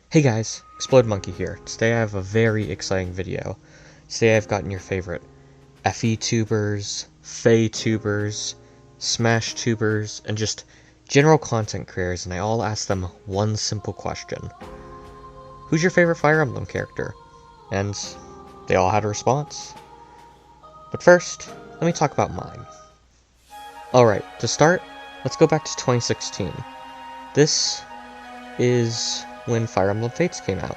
Hey guys, Explode Monkey here. Today I have a very exciting video. Today I've gotten your favorite FE tubers, Fae tubers, Smash tubers, and just general content creators, and I all asked them one simple question. Who's your favorite Fire Emblem character? And they all had a response. But first, let me talk about mine. Alright, to start, let's go back to 2016. This is when Fire Emblem Fates came out,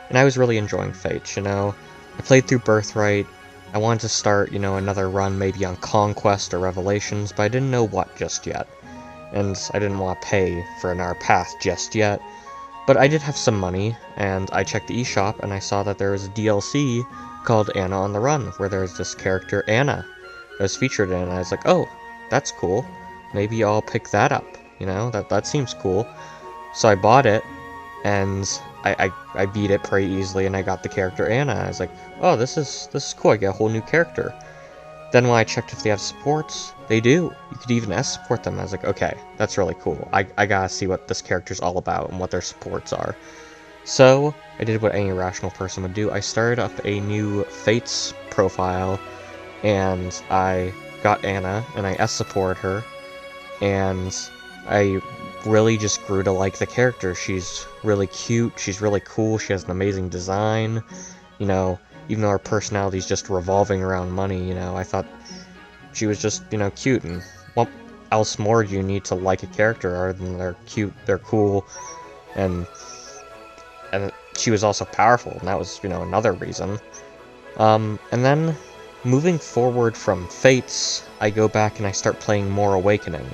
and I was really enjoying Fates, I played through Birthright. I wanted to start, another run maybe on Conquest or Revelations, but I didn't know what just yet, and I didn't want to pay for another path just yet. But I did have some money, and I checked the eShop, and I saw that there was a DLC called Anna on the Run, where there's this character, Anna, that was featured in it, and I was like, oh, that's cool. Maybe I'll pick that up, that seems cool. So I bought it, and I beat it pretty easily, and I got the character Anna. I was like, oh, this is cool, I get a whole new character. Then when I checked if they have supports, they do. You could even S-support them. I was like, okay, that's really cool. I gotta see what this character's all about and what their supports are. So, I did what any rational person would do. I started up a new Fates profile, and I got Anna, and I S-supported her, and I really just grew to like the character. She's really cute, she's really cool, she has an amazing design, even though her personality is just revolving around money, I thought she was just, cute, and what else more do you need to like a character other than they're cute, they're cool, and she was also powerful, and that was, another reason. And then, moving forward from Fates, I go back and I start playing more Awakening.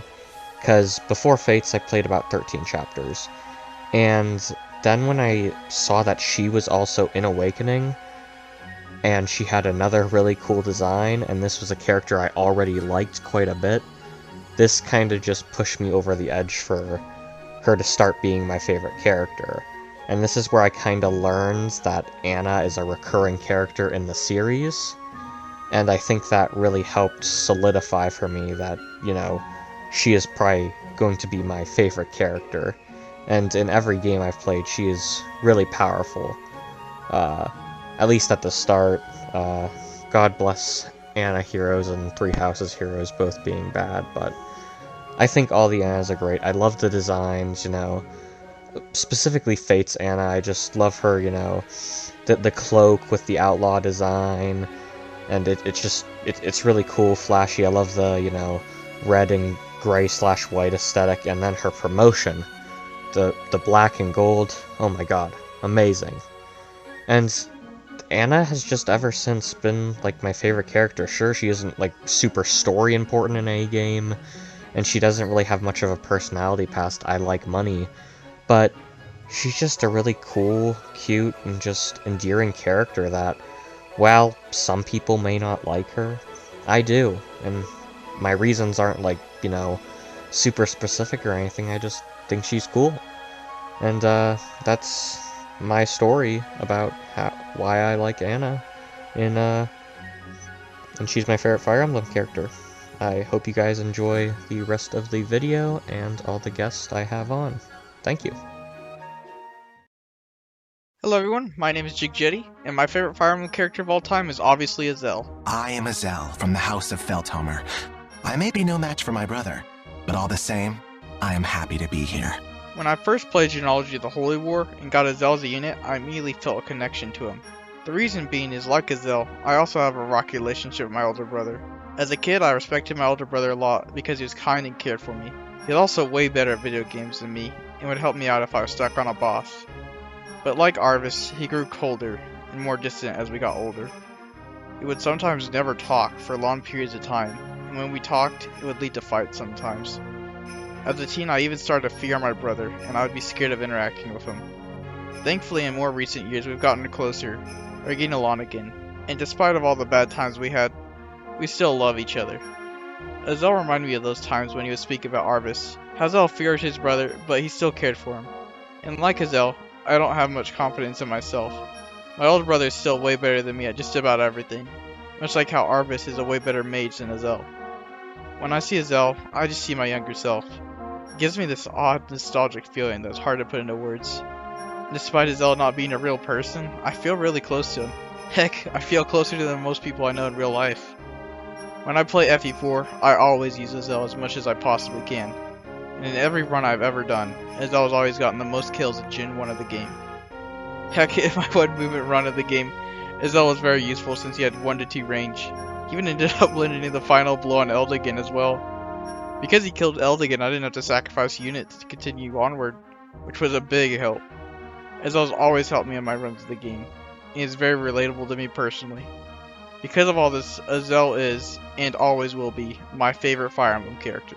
Because before Fates, I played about 13 chapters. And then when I saw that she was also in Awakening, and she had another really cool design, and this was a character I already liked quite a bit, this kind of just pushed me over the edge for her to start being my favorite character. And this is where I kind of learned that Anna is a recurring character in the series, and I think that really helped solidify for me that, she is probably going to be my favorite character. And in every game I've played, she is really powerful. At least at the start. God bless Anna heroes and Three Houses heroes both being bad, but I think all the Annas are great. I love the designs, specifically Fate's Anna. I just love her, the cloak with the outlaw design, and it's really cool, flashy. I love the, red and gray/white aesthetic, and then her promotion, the black and gold. Oh my god, amazing. And Anna has just ever since been like my favorite character. Sure, she isn't like super story important in any game, and she doesn't really have much of a personality past I like money, but she's just a really cool, cute, and just endearing character that, while some people may not like her, I do, and my reasons aren't like, super specific or anything. I just think she's cool. And that's my story about why I like Anna, and she's my favorite Fire Emblem character. I hope you guys enjoy the rest of the video and all the guests I have on. Thank you. Hello everyone, my name is Jigjetty, and my favorite Fire Emblem character of all time is obviously Azel. I am Azel from the House of Feldhomer. I may be no match for my brother, but all the same, I am happy to be here. When I first played Genealogy of the Holy War and got Azel as a unit, I immediately felt a connection to him. The reason being is, like Azel, I also have a rocky relationship with my older brother. As a kid, I respected my older brother a lot because he was kind and cared for me. He was also way better at video games than me, and would help me out if I was stuck on a boss. But like Arvis, he grew colder and more distant as we got older. He would sometimes never talk for long periods of time, and when we talked, it would lead to fights sometimes. As a teen, I even started to fear my brother, and I would be scared of interacting with him. Thankfully, in more recent years, we've gotten closer, or getting along again, and despite of all the bad times we had, we still love each other. Azel reminded me of those times when he would speak about Arvis, how Azel feared his brother, but he still cared for him. And like Azel, I don't have much confidence in myself. My older brother is still way better than me at just about everything, much like how Arvis is a way better mage than Azel. When I see Azel, I just see my younger self. It gives me this odd, nostalgic feeling that's hard to put into words. Despite Azel not being a real person, I feel really close to him. Heck, I feel closer to him than most people I know in real life. When I play FE4, I always use Azel as much as I possibly can. And in every run I've ever done, Azel has always gotten the most kills in Gen 1 of the game. Heck, in my one movement run of the game, Azel was very useful since he had 1 to 2 range. He even ended up landing the final blow on Eldigan as well. Because he killed Eldigan, I didn't have to sacrifice units to continue onward, which was a big help. Azel's always helped me in my runs of the game. He is very relatable to me personally. Because of all this, Azel is, and always will be, my favorite Fire Emblem character.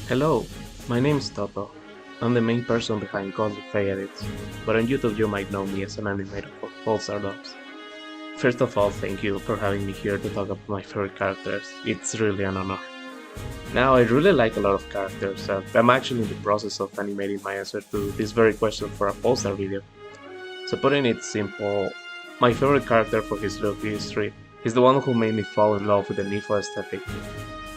Hello, my name is Toto. I'm the main person behind GodlyToto, but on YouTube you might know me as an animator for Pulsar Dubs. First of all, thank you for having me here to talk about my favorite characters. It's really an honor. Now, I really like a lot of characters, and I'm actually in the process of animating my answer to this very question for a Pulsar video. So putting it simple, my favorite character for his look is Reed. He's the one who made me fall in love with the Nifo aesthetic.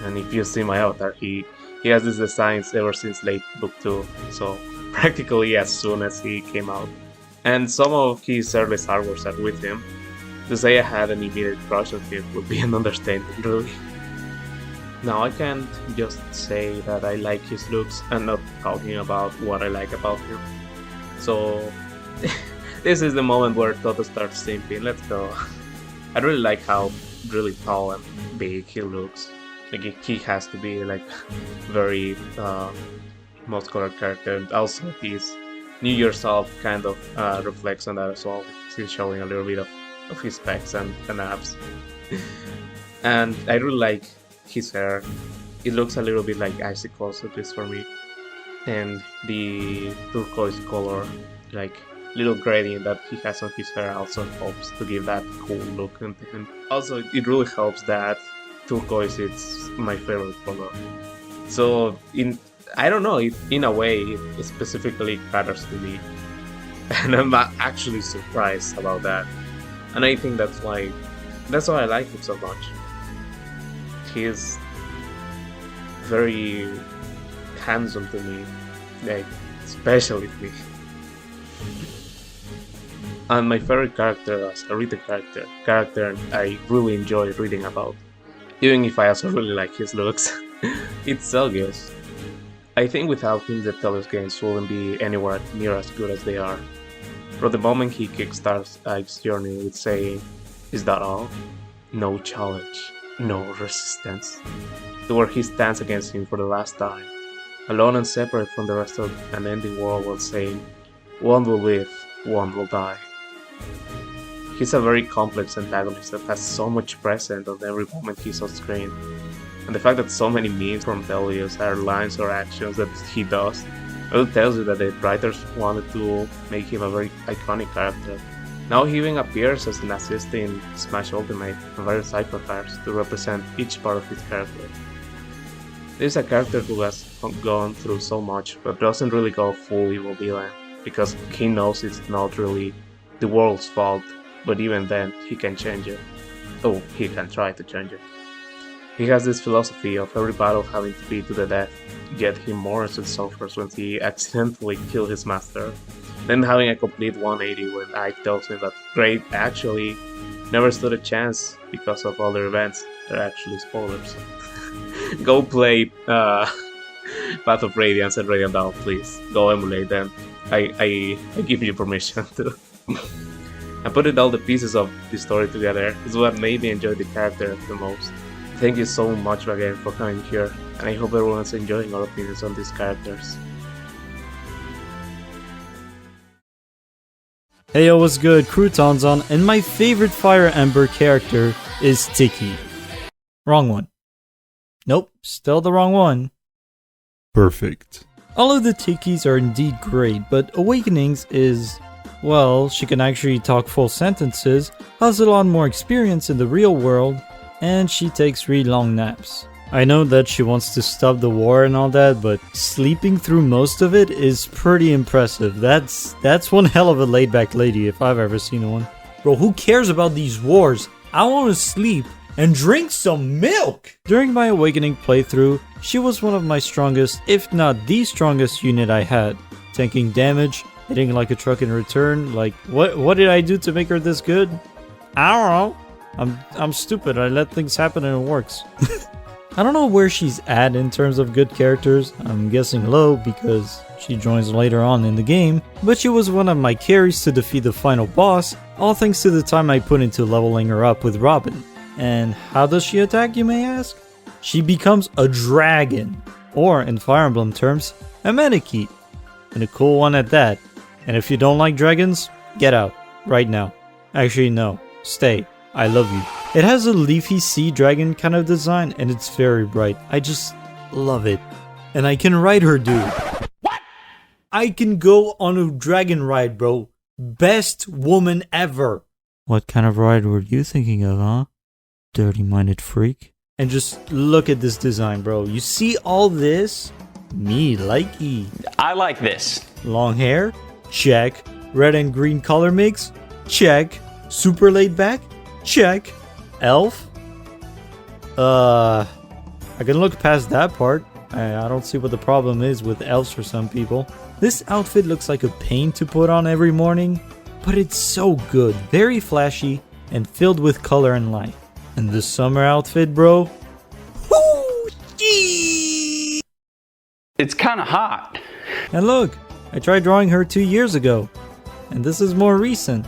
And if you see my avatar, he has these designs ever since late book 2, so practically as soon as he came out. And some of his earliest artworks are with him. To say I had an immediate crush on him would be an understatement, really. Now I can't just say that I like his looks and not talking about what I like about him. So this is the moment where Toto starts simping, let's go. I really like how really tall and big he looks. Like he has to be like very muscular character, and also his New Year's Self kind of reflects on that as well. He's showing a little bit of his pecs and abs. And I really like his hair. It looks a little bit like icicles, at least for me. And the turquoise color, like little gradient that he has on his hair, also helps to give that cool look into him. Also, it really helps that turquoise is my favorite color. So I don't know, in a way it specifically caters to me. And I'm actually surprised about that. And I think that's why I like him so much. He's very handsome to me, like especially me. And my favorite character as a written character I really enjoy reading about, even if I also really like his looks, it's SabdierZ. I think without him the Tellus games wouldn't be anywhere near as good as they are. From the moment he kickstarts Ike's journey with saying, "Is that all? No challenge, no resistance," to where he stands against him for the last time, alone and separate from the rest of an ending world while saying, "One will live, one will die." He's a very complex antagonist that has so much present on every moment he's on screen, and the fact that so many memes from Tellus are lines or actions that he does, well, tells you that the writers wanted to make him a very iconic character. Now he even appears as an assist in Smash Ultimate and various hypercards to represent each part of his character. This is a character who has gone through so much but doesn't really go full evil villain, because he knows it's not really the world's fault, but even then he can change it. Oh, he can try to change it. He has this philosophy of every battle having to be to the death, yet he mourns and suffers when he accidentally kills his master, then having a complete 180 when Ike tells him that Great actually never stood a chance because of other events. They're actually spoilers. Go play Path of Radiance and Radiant Dawn, please. Go emulate them. I give you permission to. And putting all the pieces of the story together is what made me enjoy the character the most. Thank you so much again for coming here, and I hope everyone's enjoying our opinions on these characters. Hey yo, what's good? Crouton's on, and my favorite Fire Ember character is Tiki. Wrong one. Nope, still the wrong one. Perfect. All of the Tikis are indeed great, but Awakenings is, well, she can actually talk full sentences, has a lot more experience in the real world, and she takes really long naps. I know that she wants to stop the war and all that, but sleeping through most of it is pretty impressive. That's one hell of a laid-back lady if I've ever seen one. Bro, who cares about these wars? I want to sleep and drink some milk! During my Awakening playthrough, she was one of my strongest, if not the strongest unit I had. tanking damage, hitting like a truck in return. Like, what did I do to make her this good? I don't know. I'm stupid. I let things happen and it works. I don't know where she's at in terms of good characters. I'm guessing low because she joins later on in the game, but she was one of my carries to defeat the final boss, all thanks to the time I put into leveling her up with Robin. And how does she attack, you may ask? She becomes a dragon, or in Fire Emblem terms, a Manakete, and a cool one at that. And if you don't like dragons, get out, right now. Actually no, stay, I love you. It has a leafy sea dragon kind of design and it's very bright. I just love it. And I can ride her, dude. What? I can go on a dragon ride, bro. Best woman ever. What kind of ride were you thinking of, huh? Dirty-minded freak. And just look at this design, bro. You see all this? Me likey. I like this. Long hair? Check. Red and green color mix? Check. Super laid back? Check. Elf? I can look past that part. I don't see what the problem is with elves for some people. This outfit looks like a pain to put on every morning, but it's so good. Very flashy and filled with color and light. And the summer outfit, bro? Woo! It's kind of hot. And look, I tried drawing her 2 years ago, and this is more recent.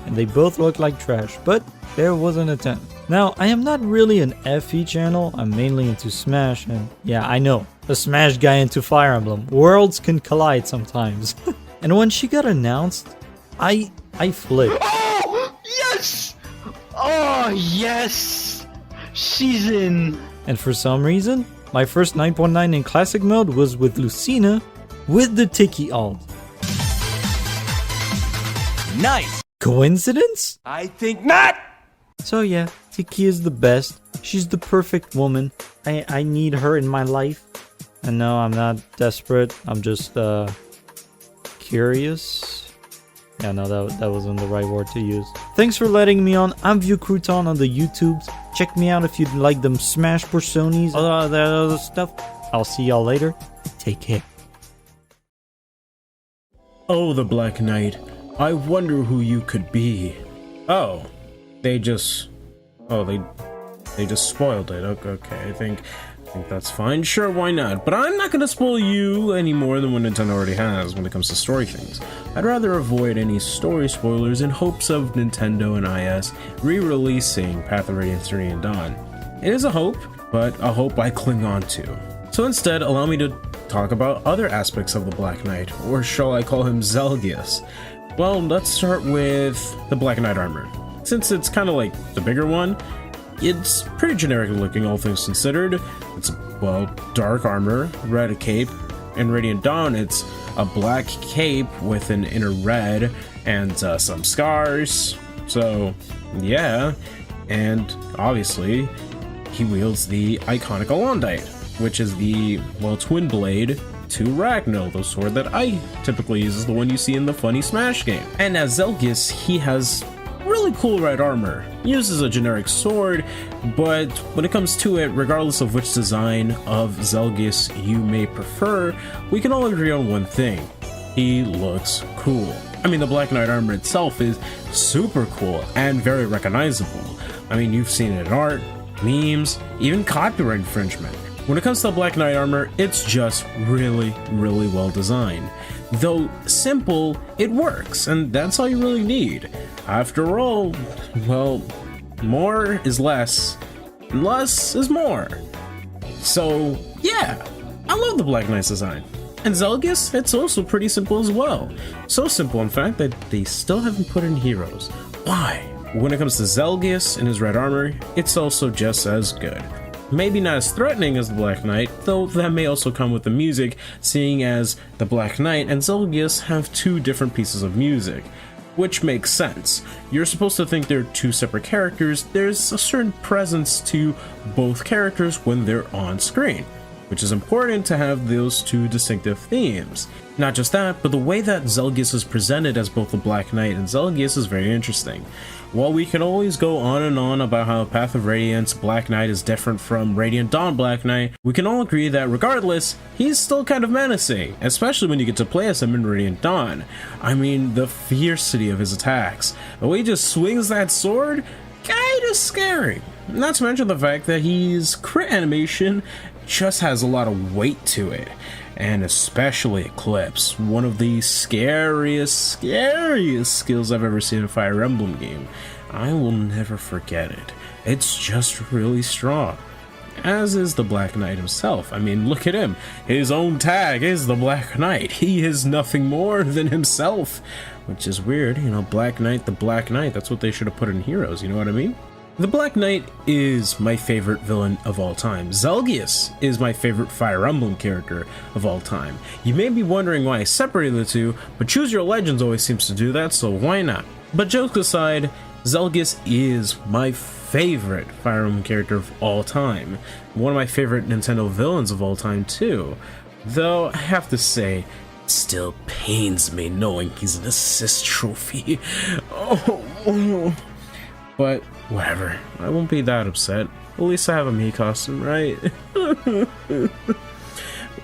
And they both look like trash, but there was an attempt. Now, I am not really an FE channel, I'm mainly into Smash, and yeah, I know, a Smash guy into Fire Emblem. Worlds can collide sometimes. And when she got announced, I flipped. Oh, yes! Oh, yes! She's in. And for some reason, my first 9.9 in Classic mode was with Lucina, with the Tiki ult. Nice! Coincidence? I think not! So yeah, Tiki is the best. She's the perfect woman. I need her in my life. And no, I'm not desperate. I'm just curious. Yeah, no, that wasn't the right word to use. Thanks for letting me on. I'm VieuxCrouton on the YouTubes. Check me out if you'd like them Smash Personas, all that other stuff. I'll see y'all later. Take care. Oh, the Black Knight. I wonder who you could be. Oh, they just spoiled it. Okay, I think that's fine. Sure, why not? But I'm not gonna spoil you any more than what Nintendo already has when it comes to story things. I'd rather avoid any story spoilers in hopes of Nintendo and IS re-releasing Path of Radiance Serene Dawn. It is a hope, but a hope I cling on to. So instead, allow me to talk about other aspects of the Black Knight, or shall I call him Zelgius? Well, let's start with the Black Knight armor. Since it's kind of like the bigger one, it's pretty generic looking, all things considered. It's, well, dark armor, red cape. In Radiant Dawn, it's a black cape with an inner red and some scars. So, yeah. And obviously, he wields the iconic Alondite, which is the, well, twin blade to Ragno, the sword that I typically use is the one you see in the funny Smash game. And as Zelgius, he has really cool red armor. He uses a generic sword, but when it comes to it, regardless of which design of Zelgius you may prefer, we can all agree on one thing. He looks cool. I mean, the Black Knight armor itself is super cool and very recognizable. I mean, you've seen it in art, memes, even copyright infringement. When it comes to the Black Knight armor, it's just really, really well designed. Though simple, it works, and that's all you really need. After all, well, more is less, and less is more. So, yeah, I love the Black Knight's design. And Zelgius, it's also pretty simple as well. So simple, in fact, that they still haven't put in heroes. Why? When it comes to Zelgius and his red armor, it's also just as good. Maybe not as threatening as the Black Knight, though that may also come with the music, seeing as the Black Knight and Zelgius have two different pieces of music, which makes sense. You're supposed to think they're two separate characters. There's a certain presence to both characters when they're on screen. which is important to have those two distinctive themes. Not just that, but the way that Zelgius is presented as both the Black Knight and Zelgius is very interesting. While we can always go on and on about how Path of Radiance Black Knight is different from Radiant Dawn Black Knight, we can all agree that regardless, he's still kind of menacing, especially when you get to play as him in Radiant Dawn. I mean, the fiercity of his attacks, the way he just swings that sword, kinda scary. Not to mention the fact that his crit animation just has a lot of weight to it. And especially Eclipse, one of the scariest skills I've ever seen in a Fire Emblem game. I will never forget it. It's just really strong. As is the Black Knight himself. I mean, look at him. His own tag is the Black Knight. He is nothing more than himself. Which is weird, you know, Black Knight, the Black Knight. That's what they should have put in Heroes, you know what I mean? The Black Knight is my favorite villain of all time. Zelgius is my favorite Fire Emblem character of all time. You may be wondering why I separated the two, but Choose Your Legends always seems to do that, so why not? But jokes aside, Zelgius is my favorite Fire Emblem character of all time. One of my favorite Nintendo villains of all time too. Though, I have to say, it still pains me knowing he's an assist trophy. But whatever, I won't be that upset. At least I have a Mii costume, right?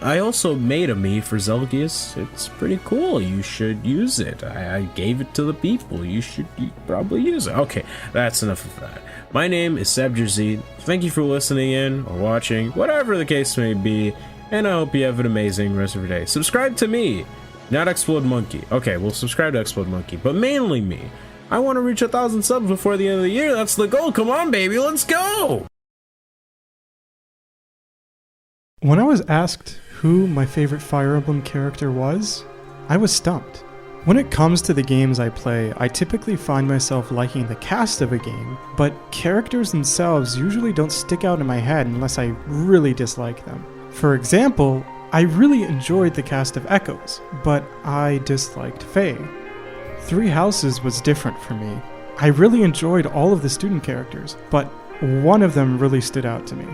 I also made a Mii for Zelgius. It's pretty cool. You should use it. I gave it to the people. You probably use it. Okay, that's enough of that. My name is SabdierZ. Thank you for listening in or watching, whatever the case may be, and I hope you have an amazing rest of your day. Subscribe to me, not Explode Monkey. Okay, well, subscribe to Explode Monkey, but mainly me. I want to reach 1,000 subs before the end of the year. That's the goal. Come on, baby. Let's go. When I was asked who my favorite Fire Emblem character was, I was stumped. When it comes to the games I play, I typically find myself liking the cast of a game, but characters themselves usually don't stick out in my head unless I really dislike them. For example, I really enjoyed the cast of Echoes, but I disliked Faye. Three Houses was different for me. I really enjoyed all of the student characters, but one of them really stood out to me.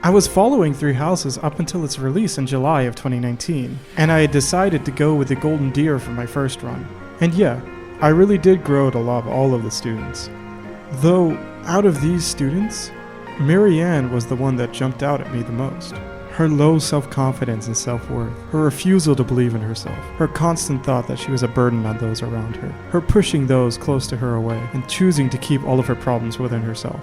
I was following Three Houses up until its release in July of 2019, and I had decided to go with the Golden Deer for my first run. And yeah, I really did grow to love all of the students. Though, out of these students, Marianne was the one that jumped out at me the most. Her low self-confidence and self-worth, her refusal to believe in herself, her constant thought that she was a burden on those around her, her pushing those close to her away, and choosing to keep all of her problems within herself.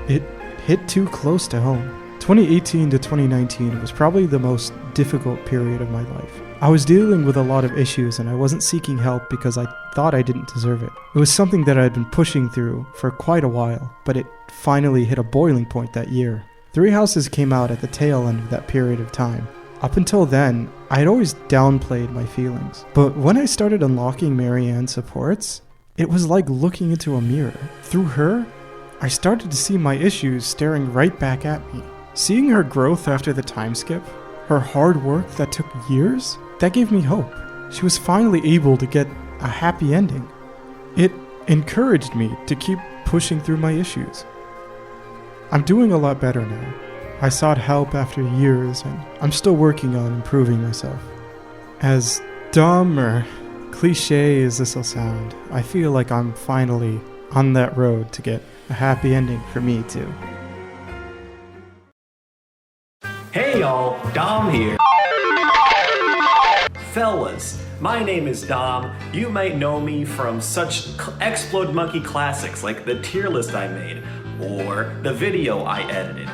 It hit too close to home. 2018 to 2019 was probably the most difficult period of my life. I was dealing with a lot of issues and I wasn't seeking help because I thought I didn't deserve it. It was something that I had been pushing through for quite a while, but it finally hit a boiling point that year. Three Houses came out at the tail end of that period of time. Up until then, I had always downplayed my feelings. But when I started unlocking Marianne's supports, it was like looking into a mirror. Through her, I started to see my issues staring right back at me. Seeing her growth after the time skip, her hard work that took years, that gave me hope. She was finally able to get a happy ending. It encouraged me to keep pushing through my issues. I'm doing a lot better now. I sought help after years, and I'm still working on improving myself. As dumb or cliche as this'll sound, I feel like I'm finally on that road to get a happy ending for me too. Hey y'all, Dom here. Fellas, my name is Dom. You might know me from such Explode Monkey classics like the tier list I made, or the video I edited.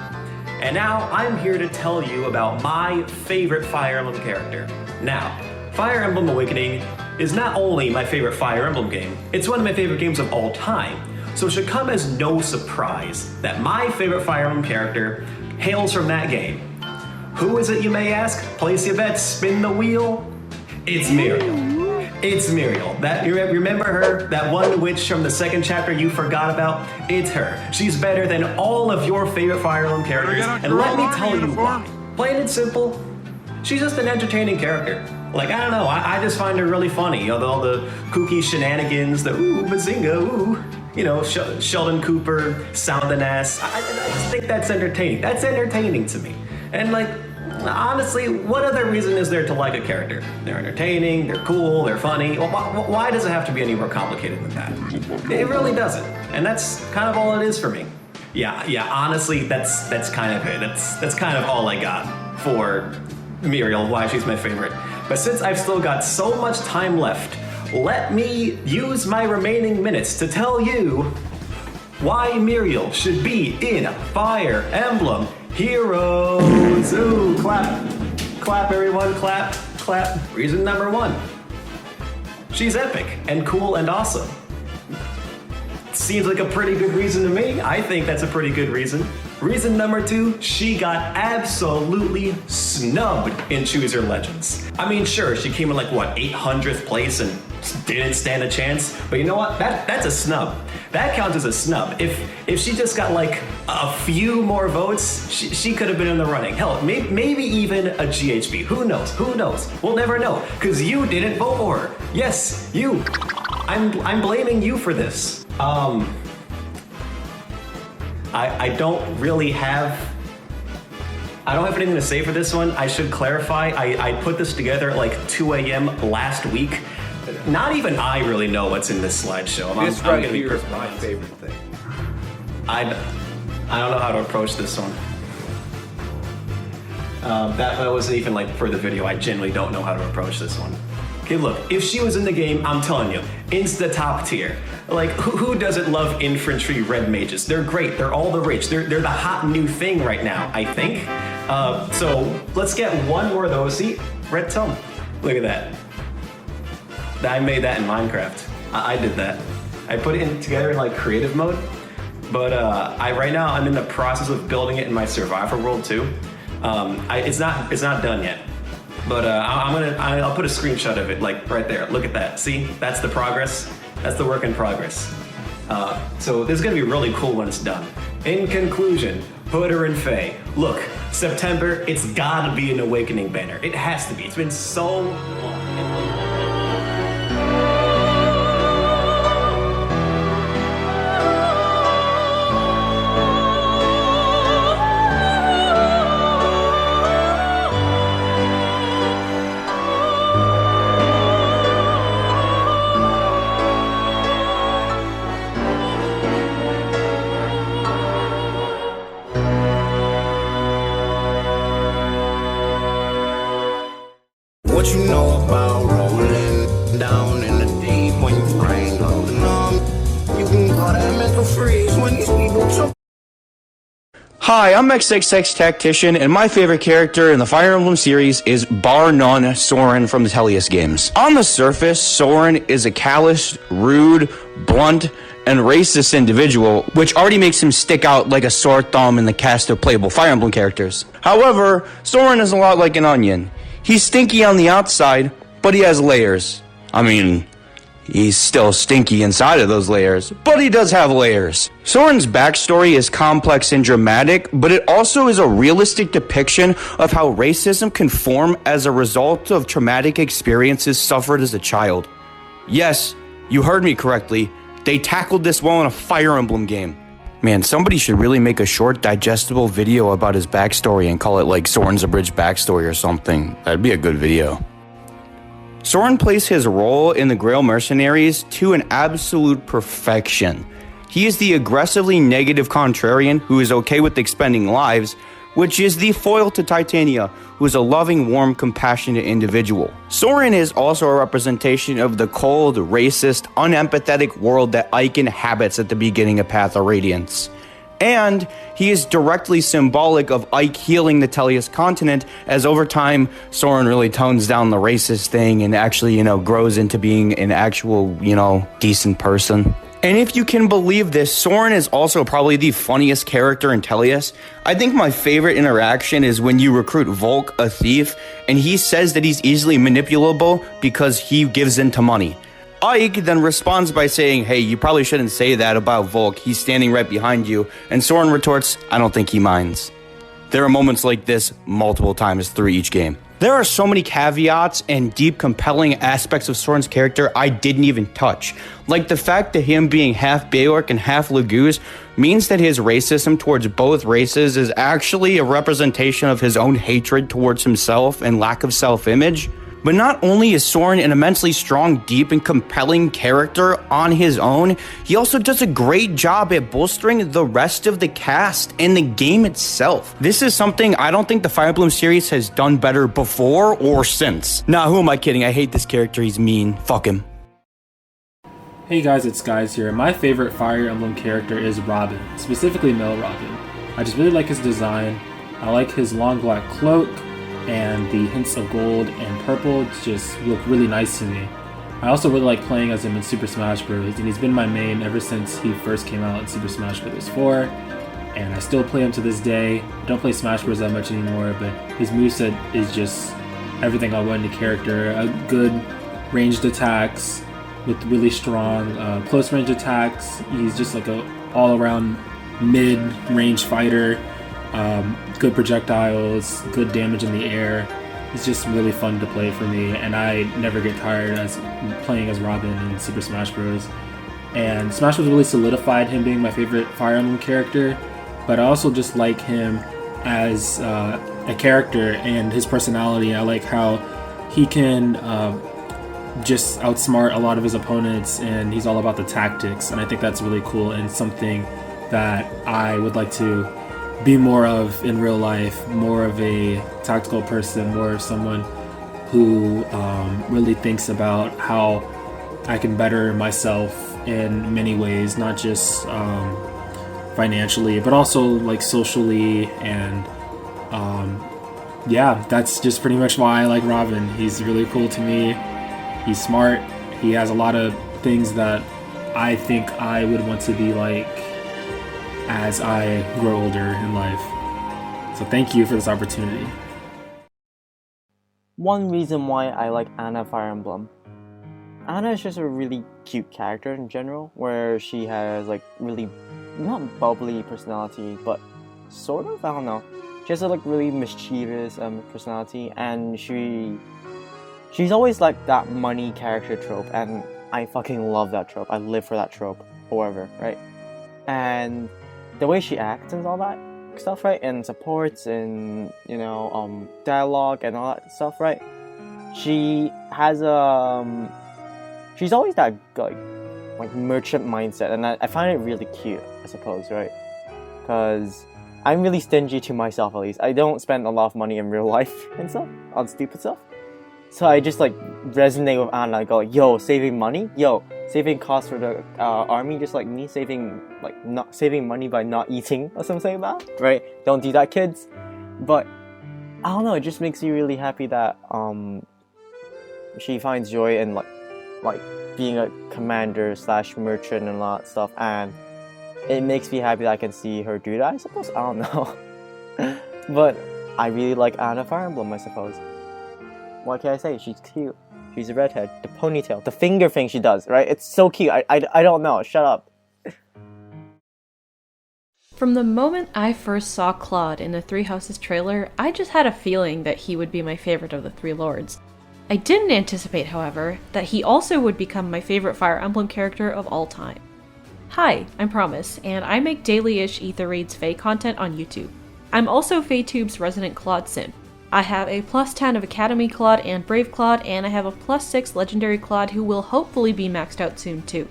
And now I'm here to tell you about my favorite Fire Emblem character. Now, Fire Emblem Awakening is not only my favorite Fire Emblem game, it's one of my favorite games of all time. So it should come as no surprise that my favorite Fire Emblem character hails from that game. Who is it, you may ask? Place your bets, spin the wheel. It's Muriel. It's Muriel. That, you remember her? That one witch from the second chapter you forgot about? It's her. She's better than all of your favorite Fire Emblem characters. And let me tell you why. Plain and simple, she's just an entertaining character. Like, I don't know, I just find her really funny. You know, all the kooky shenanigans, the ooh, bazinga, ooh. You know, Sheldon Cooper, sounding ass. I just think that's entertaining. That's entertaining to me. And like, honestly, what other reason is there to like a character? They're entertaining, they're cool, they're funny. Well, why does it have to be any more complicated than that? It really doesn't. And that's kind of all it is for me. Yeah, honestly, that's kind of it. That's kind of all I got for Muriel, why she's my favorite. But since I've still got so much time left, let me use my remaining minutes to tell you why Muriel should be in Fire Emblem Heroes. Ooh, clap. Clap, everyone, clap, clap. Reason number 1. She's epic and cool and awesome. Seems like a pretty good reason to me. I think that's a pretty good reason. Reason number 2, she got absolutely snubbed in Chooser Legends. I mean, sure, she came in like, what, 800th place and didn't stand a chance, but you know what? That's a snub. That counts as a snub. If she just got like a few more votes, she could have been in the running. Hell, maybe even a GHB. Who knows? Who knows? We'll never know, because you didn't vote for her. Yes, you. I'm blaming you for this. I don't really have... I don't have anything to say for this one. I should clarify, I put this together at like 2 a.m. last week. Not even I really know what's in this slideshow. This right here is my favorite thing. I don't know how to approach this one. That wasn't even like for the video. I genuinely don't know how to approach this one. Okay, look, if she was in the game, I'm telling you, insta top tier. Like, who doesn't love infantry red mages? They're great, they're all the rage. They're the hot new thing right now, I think. So let's get one more of those. See, red tone, look at that. I made that in Minecraft. I did that. I put it together in like creative mode, but right now I'm in the process of building it in my survivor world too. It's not done yet. But I'll put a screenshot of it, like right there. Look at that. See, that's the progress. That's the work in progress. So this is gonna be really cool when it's done. In conclusion, put her in Fae. Look, September, it's gotta be an Awakening banner. It has to be. It's been so long. What you know about rolling down in the deep when you brain going numb? You can call that mental freeze when these people jump. Hi, I'm xxxtactician, and my favorite character in the Fire Emblem series is bar none Soren from the Tellius games. On the surface, Soren is a callous, rude, blunt, and racist individual, which already makes him stick out like a sore thumb in the cast of playable Fire Emblem characters. However, Soren is a lot like an onion. He's stinky on the outside, but he has layers. I mean, he's still stinky inside of those layers, but he does have layers. Soren's backstory is complex and dramatic, but it also is a realistic depiction of how racism can form as a result of traumatic experiences suffered as a child. Yes, you heard me correctly. They tackled this well in a Fire Emblem game. Man, somebody should really make a short, digestible video about his backstory and call it like Soren's Abridged Backstory or something. That'd be a good video. Soren plays his role in the Grail Mercenaries to an absolute perfection. He is the aggressively negative contrarian who is okay with expending lives, which is the foil to Titania, who is a loving, warm, compassionate individual. Soren is also a representation of the cold, racist, unempathetic world that Ike inhabits at the beginning of Path of Radiance. And he is directly symbolic of Ike healing the Tellius continent, as over time, Soren really tones down the racist thing and actually, grows into being an actual, decent person. And if you can believe this, Soren is also probably the funniest character in Tellius. I think my favorite interaction is when you recruit Volk, a thief, and he says that he's easily manipulable because he gives in to money. Ike then responds by saying, hey, you probably shouldn't say that about Volk, he's standing right behind you, and Soren retorts, I don't think he minds. There are moments like this multiple times through each game. There are so many caveats and deep, compelling aspects of Soren's character I didn't even touch. Like the fact that him being half Beorc and half Laguz means that his racism towards both races is actually a representation of his own hatred towards himself and lack of self-image. But not only is Soren an immensely strong, deep, and compelling character on his own, he also does a great job at bolstering the rest of the cast and the game itself. This is something I don't think the Fire Emblem series has done better before or since. Nah, who am I kidding? I hate this character, he's mean. Fuck him. Hey guys, it's Skides here. My favorite Fire Emblem character is Robin, specifically male Robin. I just really like his design. I like his long black cloak, and the hints of gold and purple just look really nice to me. I also really like playing as him in Super Smash Bros. And he's been my main ever since he first came out in Super Smash Bros. 4. And I still play him to this day. I don't play Smash Bros. That much anymore, but his moveset is just everything I want in a character. A good ranged attacks with really strong close range attacks. He's just like a all-around mid-range fighter. Good projectiles, good damage in the air. He's just really fun to play for me, and I never get tired as playing as Robin in Super Smash Bros. And Smash Bros. Really solidified him being my favorite Fire Emblem character, but I also just like him as a character and his personality. I like how he can just outsmart a lot of his opponents, and he's all about the tactics, and I think that's really cool and something that I would like to be more of in real life, more of a tactical person, more of someone who really thinks about how I can better myself in many ways, not just financially, but also like socially. And yeah, that's just pretty much why I like Robin. He's really cool to me. He's smart. He has a lot of things that I think I would want to be like as I grow older in life. So thank you for this opportunity. One reason why I like Anna Fire Emblem. Anna is just a really cute character in general, where she has like really, not bubbly personality, but sort of, I don't know. She has a like really mischievous personality, and she's always like that money character trope, and I fucking love that trope. I live for that trope, however, right? And the way she acts and all that stuff, right, and supports and, you know, dialogue and all that stuff, right, she has she's always that like merchant mindset, and I find it really cute, I suppose, right, because I'm really stingy to myself, at least. I don't spend a lot of money in real life and stuff on stupid stuff, so I just like resonate with Anna. I go like, yo, saving money, yo, saving costs for the army, just like me, not saving money by not eating or something like that, right? Don't do that, kids. But I don't know, it just makes me really happy that she finds joy in like being a commander / merchant and all that stuff, and it makes me happy that I can see her do that, I suppose. I don't know. But I really like Anna Fire Emblem, I suppose. What can I say? She's cute. She's a redhead. The ponytail, the finger thing she does, right? It's so cute. I don't know. Shut up. From the moment I first saw Claude in the Three Houses trailer, I just had a feeling that he would be my favorite of the Three Lords. I didn't anticipate, however, that he also would become my favorite Fire Emblem character of all time. Hi, I'm Promise, and I make daily-ish Ether Reads Fae content on YouTube. I'm also FaeTube's resident Claude sim. I have a +10 of Academy Claude and Brave Claude, and I have a +6 Legendary Claude who will hopefully be maxed out soon too.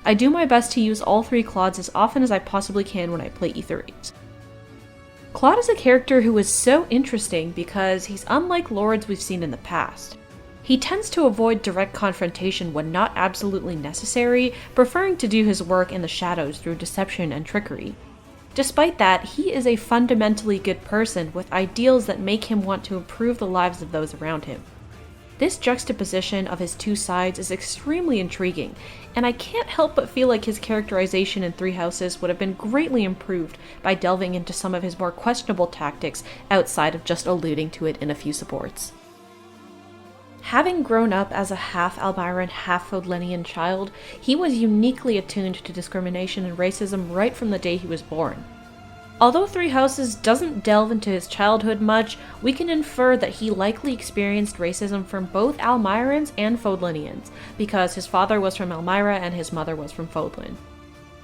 I do my best to use all 3 Claudes as often as I possibly can when I play Ether Reads. Claude is a character who is so interesting because he's unlike lords we've seen in the past. He tends to avoid direct confrontation when not absolutely necessary, preferring to do his work in the shadows through deception and trickery. Despite that, he is a fundamentally good person with ideals that make him want to improve the lives of those around him. This juxtaposition of his two sides is extremely intriguing, and I can't help but feel like his characterization in Three Houses would have been greatly improved by delving into some of his more questionable tactics outside of just alluding to it in a few supports. Having grown up as a half-Albyran, half-Fodlenian child, he was uniquely attuned to discrimination and racism right from the day he was born. Although Three Houses doesn't delve into his childhood much, we can infer that he likely experienced racism from both Almirans and Fodlinians, because his father was from Elmira and his mother was from Fodlan.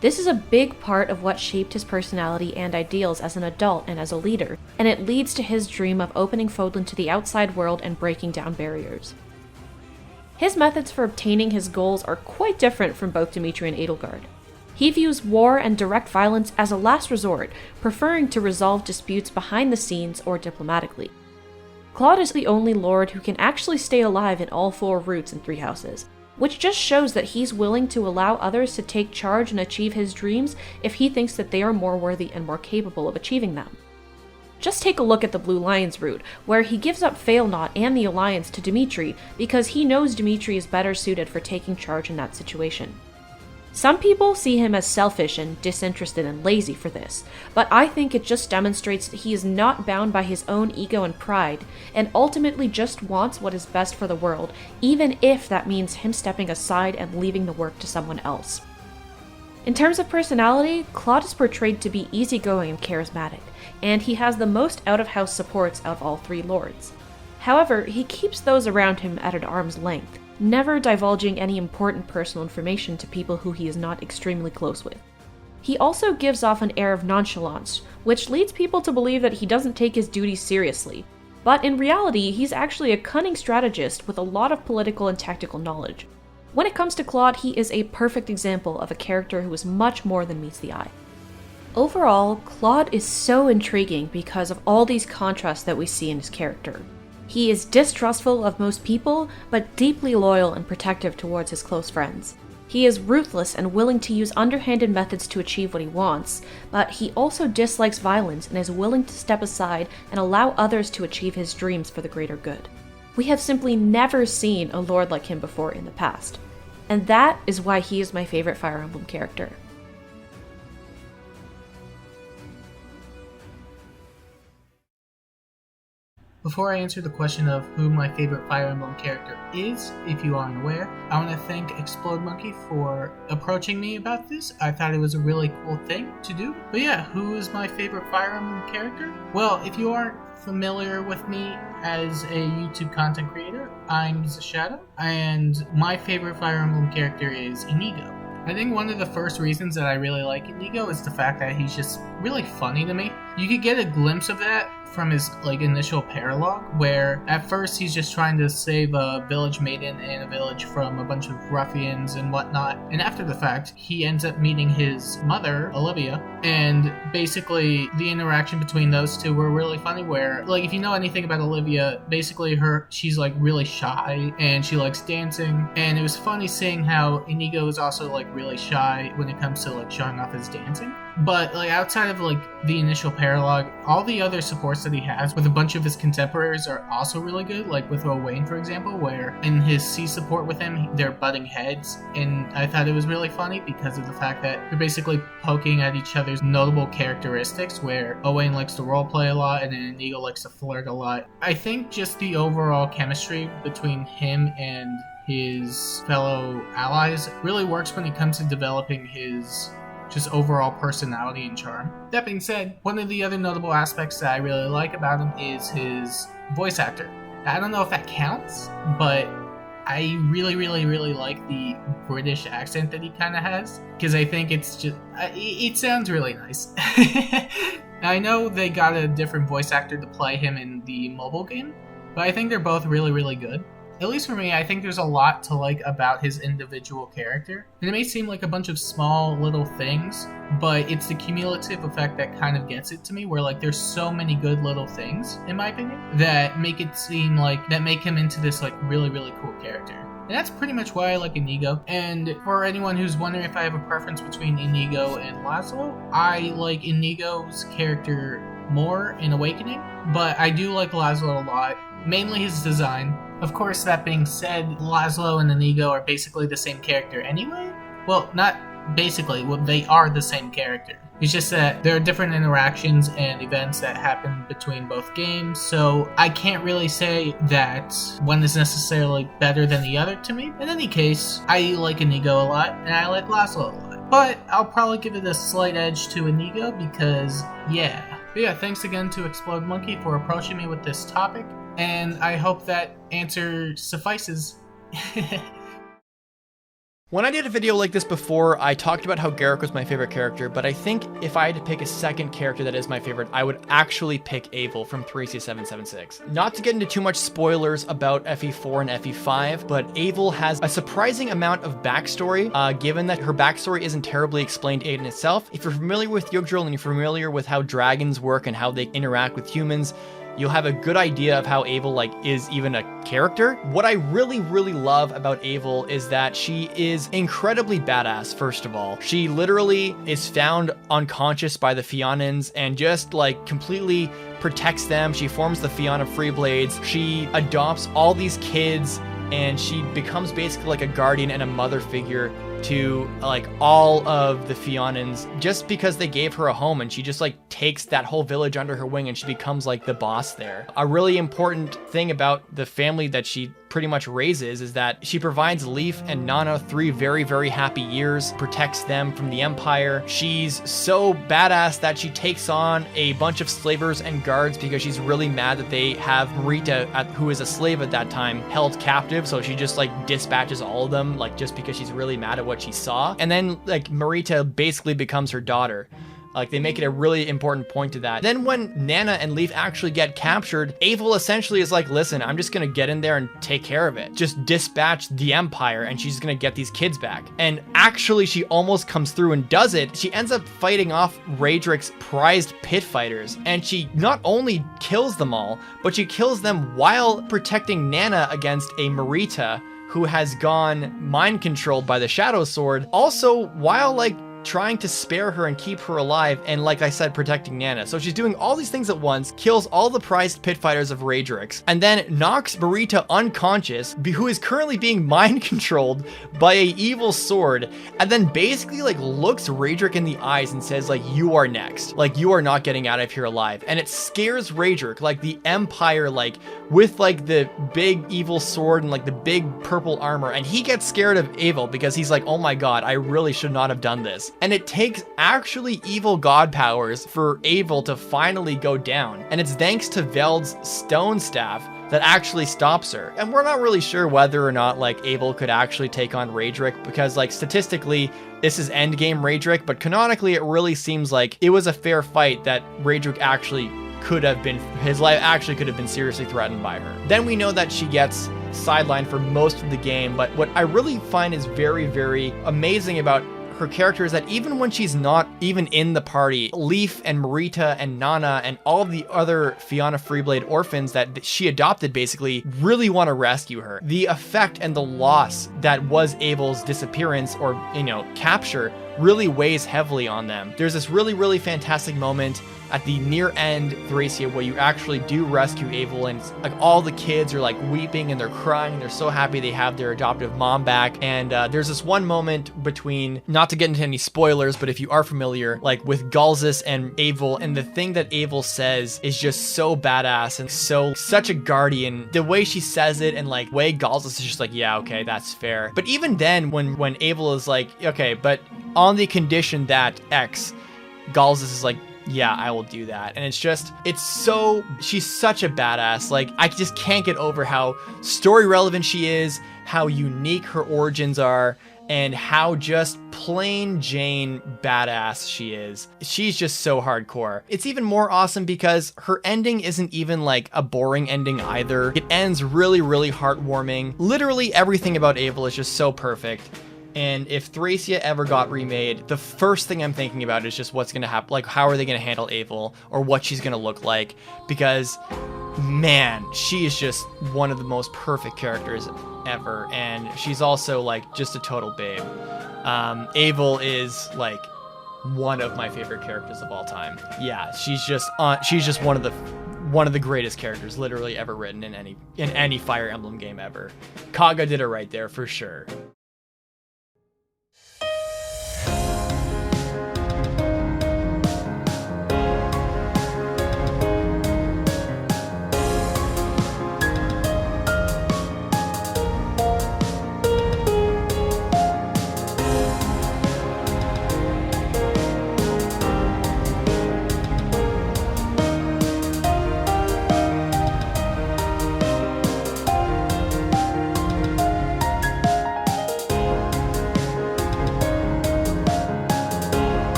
This is a big part of what shaped his personality and ideals as an adult and as a leader, and it leads to his dream of opening Fodlan to the outside world and breaking down barriers. His methods for obtaining his goals are quite different from both Dimitri and Edelgard. He views war and direct violence as a last resort, preferring to resolve disputes behind the scenes or diplomatically. Claude is the only lord who can actually stay alive in all 4 roots in Three Houses, which just shows that he's willing to allow others to take charge and achieve his dreams if he thinks that they are more worthy and more capable of achieving them. Just take a look at the Blue Lions route, where he gives up Failnaught and the Alliance to Dimitri because he knows Dimitri is better suited for taking charge in that situation. Some people see him as selfish and disinterested and lazy for this, but I think it just demonstrates that he is not bound by his own ego and pride, and ultimately just wants what is best for the world, even if that means him stepping aside and leaving the work to someone else. In terms of personality, Claude is portrayed to be easygoing and charismatic, and he has the most out-of-house supports out of all 3 lords. However, he keeps those around him at an arm's length, never divulging any important personal information to people who he is not extremely close with. He also gives off an air of nonchalance, which leads people to believe that he doesn't take his duties seriously, but in reality, he's actually a cunning strategist with a lot of political and tactical knowledge. When it comes to Claude, he is a perfect example of a character who is much more than meets the eye. Overall, Claude is so intriguing because of all these contrasts that we see in his character. He is distrustful of most people, but deeply loyal and protective towards his close friends. He is ruthless and willing to use underhanded methods to achieve what he wants, but he also dislikes violence and is willing to step aside and allow others to achieve his dreams for the greater good. We have simply never seen a lord like him before in the past, and that is why he is my favorite Fire Emblem character. Before I answer the question of who my favorite Fire Emblem character is, if you aren't aware, I want to thank Explode Monkey for approaching me about this. I thought it was a really cool thing to do. But yeah, who is my favorite Fire Emblem character? Well, if you aren't familiar with me as a YouTube content creator, I'm ZesShado, and my favorite Fire Emblem character is Inigo. I think one of the first reasons that I really like Inigo is the fact that he's just really funny to me. You could get a glimpse of that from his initial paralogue, where at first he's just trying to save a village maiden and a village from a bunch of ruffians and whatnot, and after the fact he ends up meeting his mother, Olivia, and basically the interaction between those two were really funny, where if you know anything about Olivia, basically she's really shy and she likes dancing, and it was funny seeing how Inigo is also really shy when it comes to showing off his dancing. But outside of the initial paralogue, all the other supports that he has with a bunch of his contemporaries are also really good, like with Owain, for example, where in his C support with him, they're butting heads, and I thought it was really funny because of the fact that they're basically poking at each other's notable characteristics, where Owain likes to roleplay a lot and then Inigo likes to flirt a lot. I think just the overall chemistry between him and his fellow allies really works when it comes to developing his just overall personality and charm. That being said, one of the other notable aspects that I really like about him is his voice actor. I don't know if that counts, but I really like the British accent that he kind of has, because I think it sounds really nice. I know they got a different voice actor to play him in the mobile game, but I think they're both really good. At least for me, I think there's a lot to like about his individual character. And it may seem like a bunch of small little things, but it's the cumulative effect that kind of gets it to me, where there's so many good little things, in my opinion, that make it seem that make him into this really cool character. And that's pretty much why I like Inigo. And for anyone who's wondering if I have a preference between Inigo and Laszlo, I like Inigo's character more in Awakening, but I do like Laszlo a lot, mainly his design. Of course, that being said, Laszlo and Inigo are basically the same character anyway. Well, not basically, they are the same character. It's just that there are different interactions and events that happen between both games, so I can't really say that one is necessarily better than the other to me. In any case, I like Inigo a lot, and I like Laszlo a lot. but I'll probably give it a slight edge to Inigo because, yeah. But yeah, thanks again to Explode Monkey for approaching me with this topic, and I hope that answer suffices. When I did a video like this before, I talked about how Garrick was my favorite character, but I think if I had to pick a second character that is my favorite, I would actually pick Abel from Thracia 776. Not to get into too much spoilers about FE4 and FE5, but Abel has a surprising amount of backstory, given that her backstory isn't terribly explained in itself. If you're familiar with Yggdrasil and you're familiar with how dragons work and how they interact with humans, you'll have a good idea of how Abel is even a character. What I really love about Abel is that she is incredibly badass, first of all. She literally is found unconscious by the Fionans and just completely protects them. She forms the Fianna Freeblades. She adopts all these kids and she becomes basically like a guardian and a mother figure to all of the Fionans just because they gave her a home, and she just takes that whole village under her wing and she becomes the boss there. A really important thing about the family that she pretty much raises is that she provides Leaf and Nana 3 very happy years, protects them from the Empire. She's so badass that she takes on a bunch of slavers and guards because she's really mad that they have Marita, who is a slave at that time, held captive. So she just dispatches all of them just because she's really mad at what she saw. And then Marita basically becomes her daughter. They make it a really important point to that. Then when Nana and Leaf actually get captured, Abel essentially is listen, I'm just gonna get in there and take care of it. Just dispatch the Empire and she's gonna get these kids back. And actually she almost comes through and does it. She ends up fighting off Raedric's prized pit fighters, and she not only kills them all, but she kills them while protecting Nana against a Marita who has gone mind controlled by the Shadow Sword. Also, while trying to spare her and keep her alive, and like I said, protecting Nana. So she's doing all these things at once, kills all the prized pit fighters of Raedric's, and then knocks Marita unconscious, who is currently being mind controlled by a evil sword, and then basically looks Raedric in the eyes and says you are next. You are not getting out of here alive. And it scares Raedric, the Empire, with the big evil sword and the big purple armor, and he gets scared of Abel because he's oh my god, I really should not have done this. And it takes actually evil god powers for Abel to finally go down. And it's thanks to Veld's stone staff that actually stops her. And we're not really sure whether or not Abel could actually take on Raedric, because statistically this is endgame Raedric, but canonically it really seems it was a fair fight, that Raedric actually his life actually could have been seriously threatened by her. Then we know that she gets sidelined for most of the game, but what I really find is very amazing about her character is that even when she's not even in the party, Leaf and Marita and Nana and all of the other Fianna Freeblade orphans that she adopted basically really want to rescue her. The effect and the loss that was Abel's disappearance or, capture really weighs heavily on them. There's this really fantastic moment at the near end Thracia where you actually do rescue Abel, and all the kids are weeping and they're crying and they're so happy they have their adoptive mom back. And there's this one moment between, not to get into any spoilers, but if you are familiar, with Galzus and Abel, and the thing that Abel says is just so badass and such a guardian. The way she says it and way Galzus is just yeah, okay, that's fair. But even then when Abel is okay, but on the condition that X, Galzus is yeah, I will do that. And she's such a badass. I just can't get over how story relevant she is, how unique her origins are, and how just plain Jane badass she is. She's just so hardcore. It's even more awesome because her ending isn't even a boring ending either. It ends really heartwarming. Literally everything about Abel is just so perfect. And if Thracia ever got remade, the first thing I'm thinking about is just what's going to happen. How are they going to handle Abel, or what she's going to look like? Because, man, she is just one of the most perfect characters ever. And she's also, just a total babe. Abel is, one of my favorite characters of all time. Yeah, she's just one of the greatest characters literally ever written in any Fire Emblem game ever. Kaga did it right there for sure.